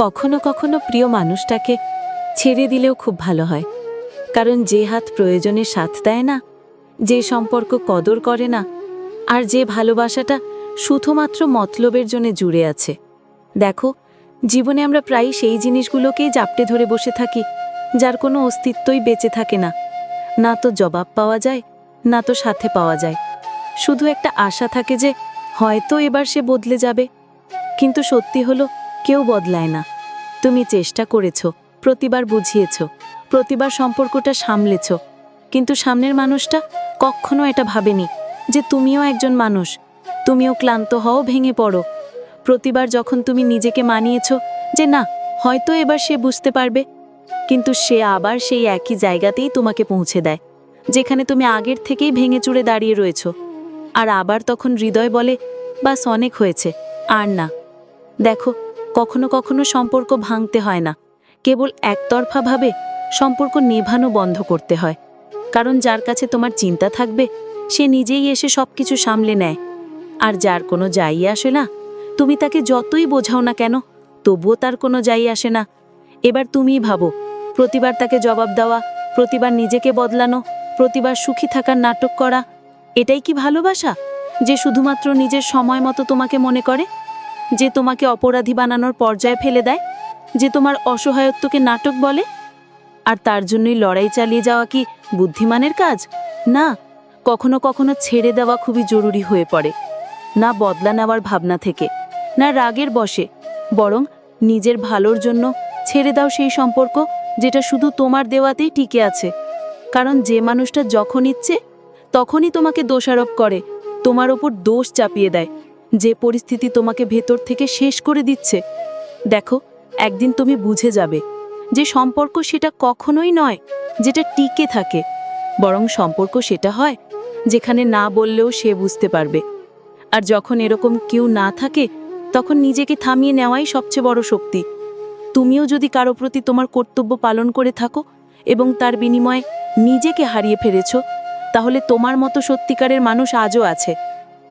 কখনো কখনো প্রিয় মানুষটাকে ছেড়ে দিলেও খুব ভালো হয়। কারণ যে হাত প্রয়োজনে সাথ দেয় না, যে সম্পর্ক কদর করে না, আর যে ভালোবাসাটা শুধুমাত্র মতলবের জন্য জুড়ে আছে। দেখো, জীবনে আমরা প্রায়ই সেই জিনিসগুলোকেই জাপটে ধরে বসে থাকি যার কোনো অস্তিত্বই বেঁচে থাকে না। না তো জবাব পাওয়া যায়, না তো সাথে পাওয়া যায়। শুধু একটা আশা থাকে যে হয়তো এবার সে বদলে যাবে, কিন্তু সত্যি হলো কেউ বদলায় না। তুমি চেষ্টা করেছো, প্রতিবার বুঝিয়েছো, প্রতিবার সম্পর্কটা সামলেছো, কিন্তু সামনের মানুষটা কখনো এটা ভাবেনি যে তুমিও একজন মানুষ, তুমিও ক্লান্ত হও, ভেঙে পড়ো। প্রতিবার যখন তুমি নিজেকে মানিয়েছো যে না, হয়তো এবার সে বুঝতে পারবে, কিন্তু সে আবার সেই একই জায়গাতেই তোমাকে পৌঁছে দেয় যেখানে তুমি আগের থেকেই ভেঙে চুরে দাঁড়িয়ে রয়েছো। আর আবার তখন হৃদয় বলে, বাস অনেক হয়েছে, আর না। দেখো, কখনো কখনো সম্পর্ক ভাঙতে হয় না, কেবল একতরফাভাবে সম্পর্ক নেভানো বন্ধ করতে হয়। কারণ যার কাছে তোমার চিন্তা থাকবে সে নিজেই এসে সবকিছু সামলে নেয়। আর যার কোনো যাই আসে না, তুমি তাকে যতই বোঝাও না কেন, তবুও তার কোনো যাই আসে না। এবার তুমিই ভাবো, প্রতিবার তাকে জবাব দেওয়া, প্রতিবার নিজেকে বদলানো, প্রতিবার সুখী থাকার নাটক করা, এটাই কি ভালোবাসা? যে শুধুমাত্র নিজের সময় মতো তোমাকে মনে করে, যে তোমাকে অপরাধী বানানোর পর্যায়ে ফেলে দেয়, যে তোমার অসহায়ত্বকে নাটক বলে, আর তার জন্যই লড়াই চালিয়ে যাওয়া কি বুদ্ধিমানের কাজ? না। কখনো কখনো ছেড়ে দেওয়া খুবই জরুরি হয়ে পড়ে, না বদলা নেওয়ার ভাবনা থেকে, না রাগের বশে, বরং নিজের ভালোর জন্য ছেড়ে দাও সেই সম্পর্ক যেটা শুধু তোমার দেওয়াতেই টিকে আছে। কারণ যে মানুষটা যখন ইচ্ছে তখনই তোমাকে দোষারোপ করে, তোমার ওপর দোষ চাপিয়ে দেয়, যে পরিস্থিতি তোমাকে ভেতর থেকে শেষ করে দিচ্ছে, দেখো, একদিন তুমি বুঝে যাবে যে সম্পর্ক সেটা কখনোই নয় যেটা টিকে থাকে, বরং সম্পর্ক সেটা হয় যেখানে না বললেও সে বুঝতে পারবে। আর যখন এরকম কেউ না থাকে, তখন নিজেকে থামিয়ে নেওয়াই সবচেয়ে বড় শক্তি। তুমিও যদি কারো প্রতি তোমার কর্তব্য পালন করে থাকো এবং তার বিনিময়ে নিজেকে হারিয়ে ফেলেছ, তাহলে তোমার মতো সত্যিকারের মানুষ আজও আছে।